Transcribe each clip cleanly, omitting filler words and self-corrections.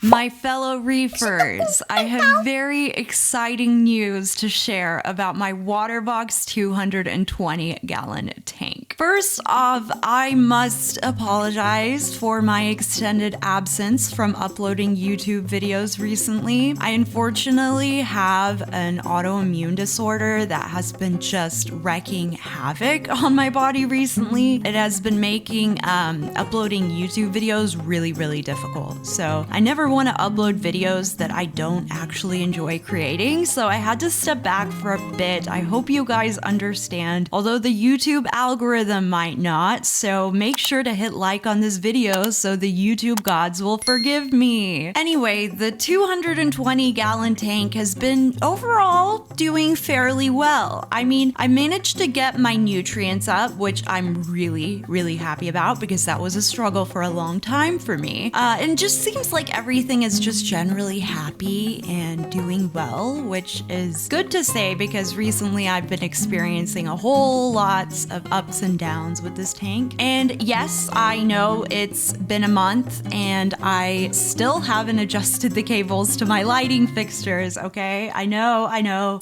My fellow reefers, I have very exciting news to share about my Waterbox 220-gallon tank. First off, I must apologize for my extended absence from uploading YouTube videos recently. I unfortunately have an autoimmune disorder that has been just wreaking havoc on my body recently. It has been making uploading YouTube videos really difficult. So I never want to upload videos that I don't actually enjoy creating, so I had to step back for a bit. I hope you guys understand, although the YouTube algorithm might not, so make sure to hit like on this video so the YouTube gods will forgive me. Anyway, the 220-gallon tank has been overall doing fairly well. I mean, I managed to get my nutrients up, which I'm really happy about because that was a struggle for a long time for me. And just seems like everything is just generally happy and doing well, which is good to say because recently I've been experiencing a whole lots of ups and downs with this tank. And yes, I know it's been a month and I still haven't adjusted the cables to my lighting fixtures, okay? I know.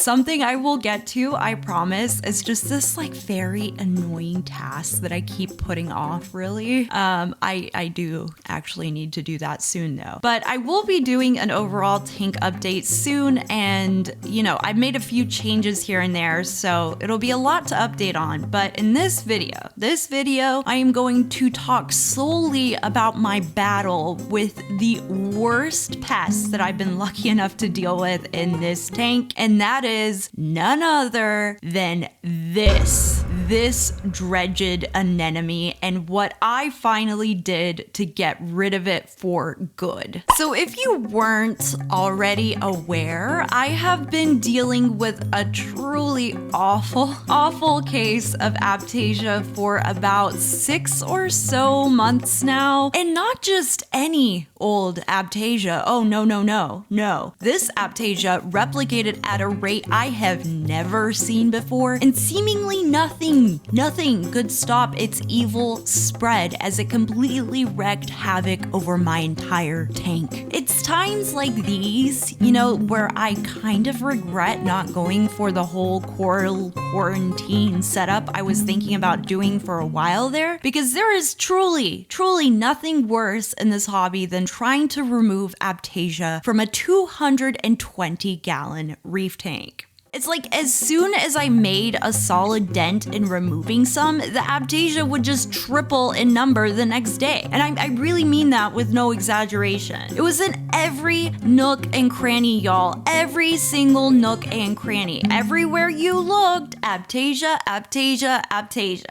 Something I will get to, I promise. It's just this like very annoying task that I keep putting off, really. I do actually need to do that soon though. But I will be doing an overall tank update soon, and you know, I've made a few changes here and there, so it'll be a lot to update on. But in this video, I am going to talk solely about my battle with the worst pest that I've been lucky enough to deal with in this tank, and that is none other than this dredged anemone and what I finally did to get rid of it for good. So if you weren't already aware, I have been dealing with a truly awful case of Aiptasia for about 6 or so months now. And not just any old Aiptasia. Oh, no. This Aiptasia replicated at a rate I have never seen before, and seemingly nothing could stop its evil spread as it completely wreaked havoc over my entire tank. It's times like these, you know, where I kind of regret not going for the whole quarantine setup I was thinking about doing for a while there, because there is truly nothing worse in this hobby than trying to remove Aiptasia from a 220-gallon reef tank. It's like as soon as I made a solid dent in removing some, the Aiptasia would just triple in number the next day. And I really mean that with no exaggeration. It was in every nook and cranny, y'all. Every single nook and cranny. Everywhere you looked, Aiptasia.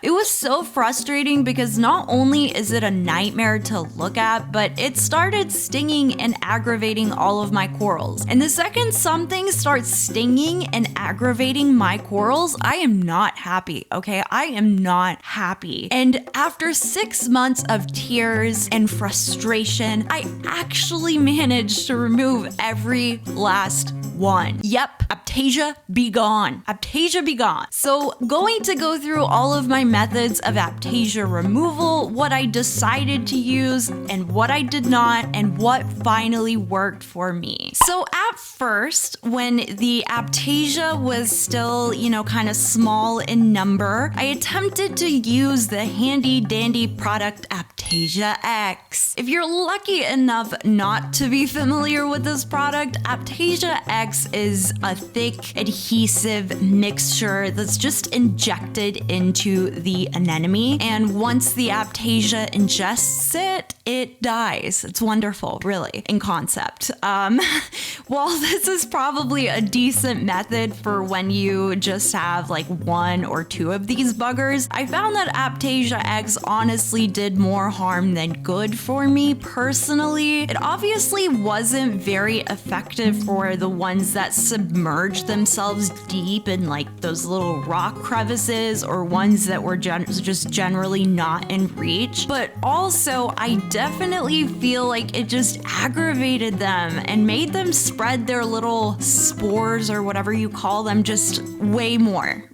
It was so frustrating because not only is it a nightmare to look at, but it started stinging and aggravating all of my corals. And the second something starts stinging and aggravating my corals, I am not happy, okay? I am not happy. And after 6 months of tears and frustration, I actually managed to remove every last one. Yep, Aiptasia be gone. Aiptasia be gone. So going to go through all of my methods of Aiptasia removal, what I decided to use and what I did not, and what finally worked for me. So at first, when the Aiptasia was still, you know, kind of small in number, I attempted to use the handy dandy product Aiptasia X. If you're lucky enough not to be familiar with this product, Aiptasia X is a thick adhesive mixture that's just injected into the anemone, and once the Aiptasia ingests it, it dies. It's wonderful, really, in concept. While this is probably a decent method for when you just have like 1 or 2 of these buggers, I found that Aiptasia X honestly did more harm than good for me personally. It obviously wasn't very effective for the one ones that submerge themselves deep in like those little rock crevices, or ones that were just generally not in reach. But also, I definitely feel like it just aggravated them and made them spread their little spores or whatever you call them just way more.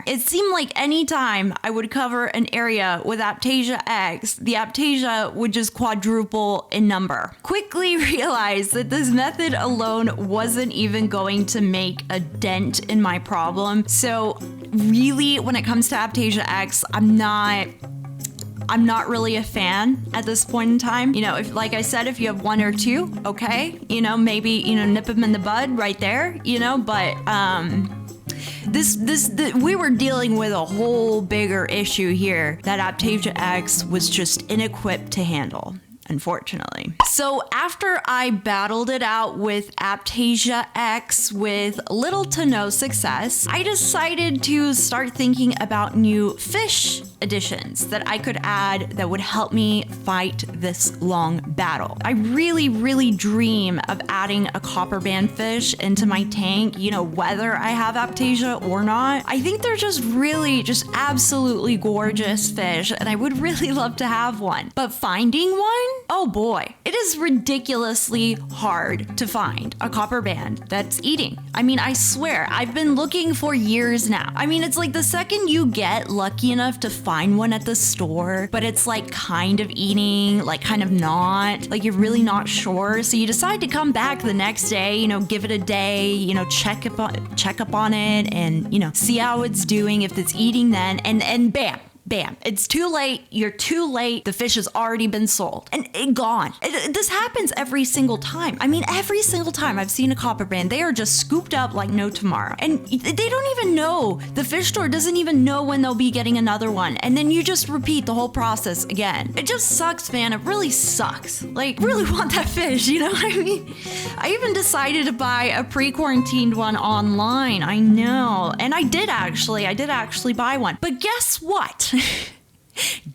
It seemed like anytime I would cover an area with Aiptasia X, the Aiptasia would just quadruple in number. Quickly realized that this method alone wasn't even going to make a dent in my problem. So really, when it comes to Aiptasia X, I'm not really a fan at this point in time. You know, if, like I said, if you have one or two, okay, you know, maybe, you know, nip them in the bud right there, you know, but we were dealing with a whole bigger issue here that Aiptasia X was just inequipped to handle, unfortunately. So after I battled it out with Aiptasia X with little to no success, I decided to start thinking about new fish additions that I could add that would help me fight this long battle. I really dream of adding a copperband fish into my tank, you know, whether I have Aiptasia or not. I think they're just absolutely gorgeous fish, and I would really love to have one. But finding one? Oh boy, it is ridiculously hard to find a copperband that's eating. I mean, I swear, I've been looking for years now. I mean, it's like the second you get lucky enough to find one at the store, but it's like kind of eating, like kind of not, like you're really not sure. So you decide to come back the next day, you know, give it a day, you know, check up on it and, you know, see how it's doing, if it's eating then, and bam, it's too late. You're too late. The fish has already been sold and gone. This happens every single time. I mean, every single time I've seen a copperband, they are just scooped up like no tomorrow. And they don't even know. The fish store doesn't even know when they'll be getting another one. And then you just repeat the whole process again. It just sucks, man. It really sucks. Like, really want that fish, you know what I mean? I even decided to buy a pre-quarantined one online. I know. And I did actually buy one. But guess what?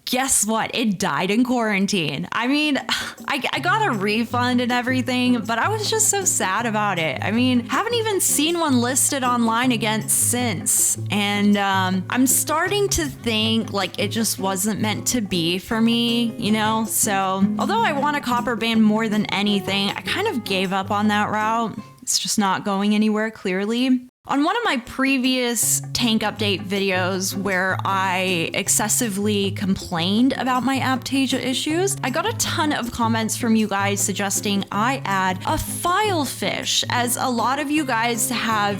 Guess what? It died in quarantine. I mean, I got a refund and everything, but I was just so sad about it. I mean, haven't even seen one listed online again since. And I'm starting to think like it just wasn't meant to be for me, you know? So although I want a copperband more than anything, I kind of gave up on that route. It's just not going anywhere, clearly. On one of my previous tank update videos where I excessively complained about my Aiptasia issues, I got a ton of comments from you guys suggesting I add a file fish, as a lot of you guys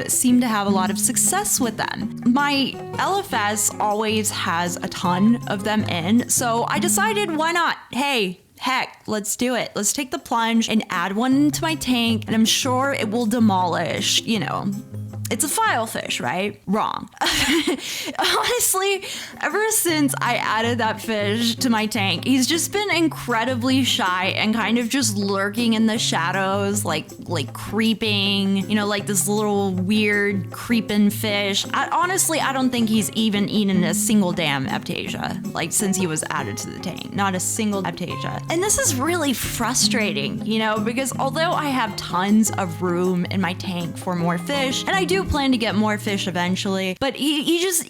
seem to have a lot of success with them. My LFS always has a ton of them in, so I decided, why not? Hey, heck, let's do it. Let's take the plunge and add one into my tank, and I'm sure it will demolish, you know. It's a file fish, right? Wrong. Honestly, ever since I added that fish to my tank, he's just been incredibly shy and kind of just lurking in the shadows, like creeping, you know, like this little weird creeping fish. Honestly, I don't think he's even eaten a single damn Aiptasia, like since he was added to the tank. Not a single Aiptasia. And this is really frustrating, you know, because although I have tons of room in my tank for more fish, and I do plan to get more fish eventually, but this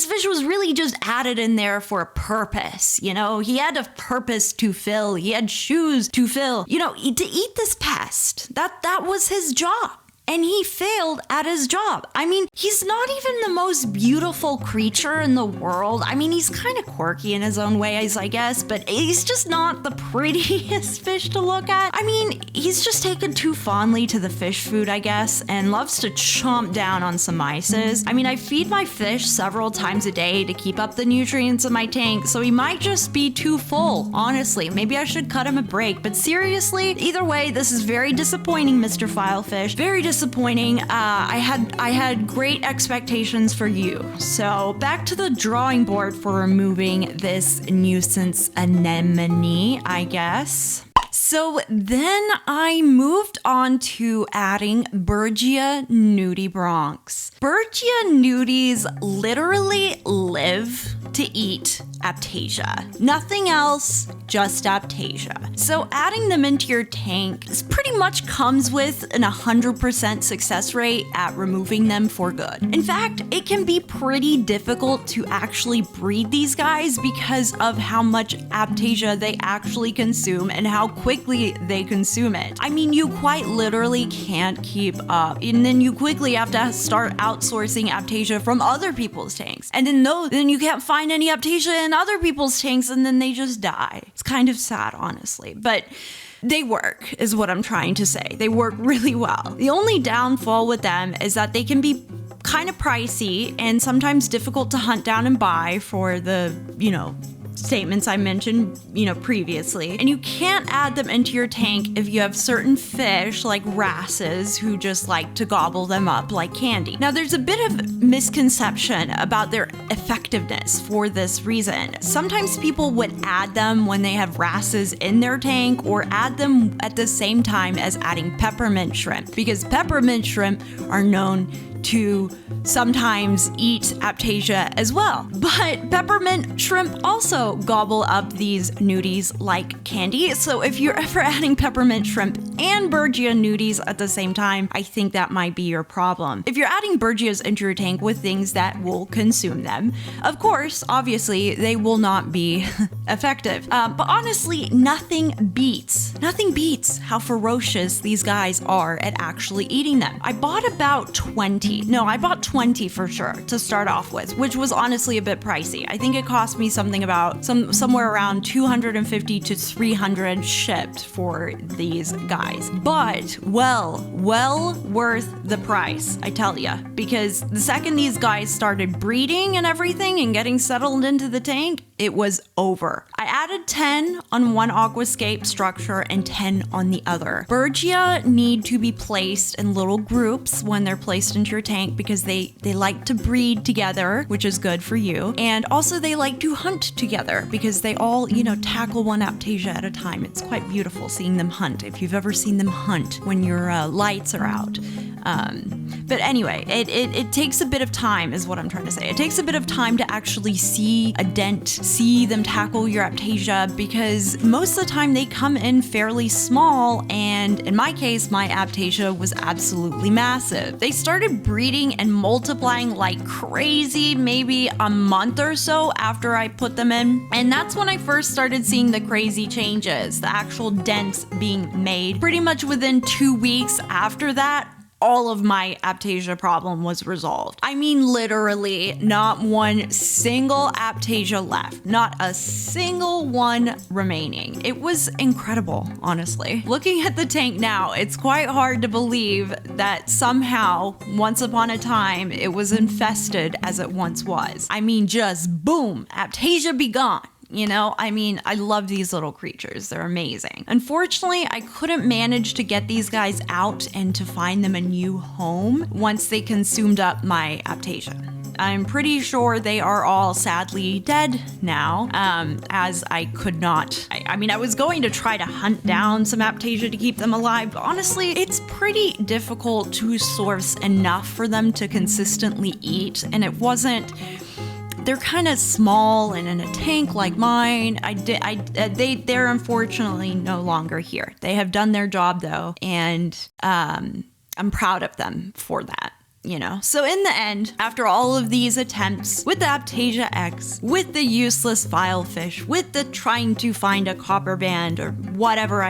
fish was really just added in there for a purpose, you know? He had a purpose to fill. He had shoes to fill, you know, to eat this pest. That was his job. And he failed at his job. I mean, he's not even the most beautiful creature in the world. I mean, he's kind of quirky in his own ways, I guess, but he's just not the prettiest fish to look at. I mean, he's just taken too fondly to the fish food, I guess, and loves to chomp down on some mices. I mean, I feed my fish several times a day to keep up the nutrients in my tank, so he might just be too full, honestly. Maybe I should cut him a break, but seriously, either way, this is very disappointing, Mr. Filefish. Very disappointing. I had great expectations for you. So back to the drawing board for removing this nuisance anemone, I guess. So then I moved on to adding berghia nudibranchs. Berghia nudies literally live to eat Aiptasia. Nothing else, just Aiptasia. So adding them into your tank pretty much comes with an 100% success rate at removing them for good. In fact, it can be pretty difficult to actually breed these guys because of how much Aiptasia they actually consume and how quickly they consume it. I mean, you quite literally can't keep up. And then you quickly have to start outsourcing Aiptasia from other people's tanks. And then you can't find any Aiptasia in other people's tanks, and then they just die. It's kind of sad, honestly. But they work, is what I'm trying to say. They work really well. The only downfall with them is that they can be kind of pricey and sometimes difficult to hunt down and buy for the, statements I mentioned, previously. And you can't add them into your tank if you have certain fish like wrasses who just like to gobble them up like candy. Now, there's a bit of misconception about their effectiveness for this reason. Sometimes people would add them when they have wrasses in their tank or add them at the same time as adding peppermint shrimp, because peppermint shrimp are known to sometimes eat Aiptasia as well. But peppermint shrimp also gobble up these nudies like candy. So if you're ever adding peppermint shrimp and berghia nudies at the same time, I think that might be your problem. If you're adding berghias into your tank with things that will consume them, of course, obviously, they will not be effective. But honestly, nothing beats how ferocious these guys are at actually eating them. I bought about 20. No, I bought 20 for sure to start off with, which was honestly a bit pricey. I think it cost me something about somewhere around 250 to 300 shipped for these guys. But well worth the price, I tell ya, because the second these guys started breeding and everything and getting settled into the tank, it was over. I added 10 on one aquascape structure and 10 on the other. Berghia need to be placed in little groups when they're placed into your tank because they like to breed together, which is good for you. And also they like to hunt together because they all, tackle one Aiptasia at a time. It's quite beautiful seeing them hunt, if you've ever seen them hunt when your lights are out. But anyway, it takes a bit of time is what I'm trying to say. It takes a bit of time to actually see a dent, see them tackle your Aiptasia, because most of the time they come in fairly small, and in my case, my Aiptasia was absolutely massive. They started breeding and multiplying like crazy maybe a month or so after I put them in, and that's when I first started seeing the crazy changes, the actual dents being made. Pretty much within 2 weeks after that, all of my Aiptasia problem was resolved. I mean, literally, not one single Aiptasia left. Not a single one remaining. It was incredible, honestly. Looking at the tank now, it's quite hard to believe that somehow, once upon a time, it was infested as it once was. I mean, just boom, Aiptasia be gone. I love these little creatures. They're amazing. Unfortunately, I couldn't manage to get these guys out and to find them a new home once they consumed up my Aiptasia. I'm pretty sure they are all sadly dead now, as I could not. I was going to try to hunt down some Aiptasia to keep them alive, but honestly, it's pretty difficult to source enough for them to consistently eat, and it wasn't. They're kind of small and in a tank like mine. They're unfortunately no longer here. They have done their job though, and I'm proud of them for that. So in the end, after all of these attempts with the Aiptasia X, with the useless filefish, with the trying to find a copperband or whatever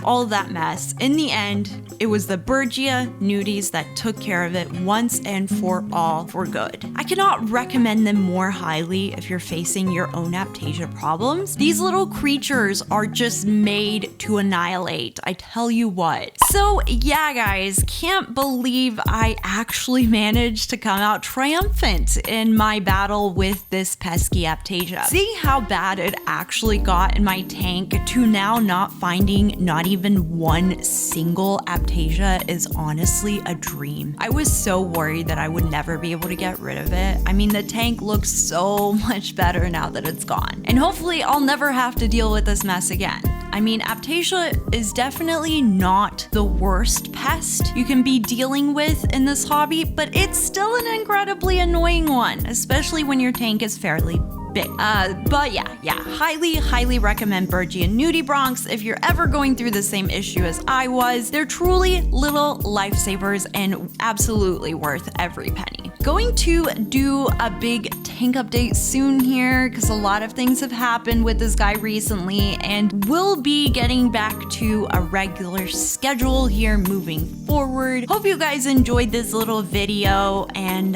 all that mess, in the end, it was the berghia nudies that took care of it once and for all for good. I cannot recommend them more highly if you're facing your own Aiptasia problems. These little creatures are just made to annihilate, I tell you what. So yeah, guys, can't believe I actually managed to come out triumphant in my battle with this pesky Aiptasia. See how bad it actually got in my tank to now not finding not even one single Aiptasia is honestly a dream. I was so worried that I would never be able to get rid of it. I mean, the tank looks so much better now that it's gone. And hopefully I'll never have to deal with this mess again. I mean, Aiptasia is definitely not the worst pest you can be dealing with in this hobby, but it's still an incredibly annoying one, especially when your tank is fairly big. But yeah, highly recommend berghia nudibranchs if you're ever going through the same issue as I was. They're truly little lifesavers and absolutely worth every penny. Going to do a big tank update soon here because a lot of things have happened with this guy recently, and we'll be getting back to a regular schedule here moving forward. Hope you guys enjoyed this little video, and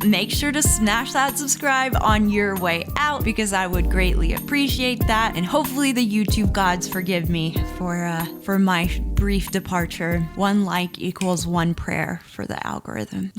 make sure to smash that subscribe on your way out because I would greatly appreciate that, and hopefully the YouTube gods forgive me for my brief departure. 1 like equals 1 prayer for the algorithm.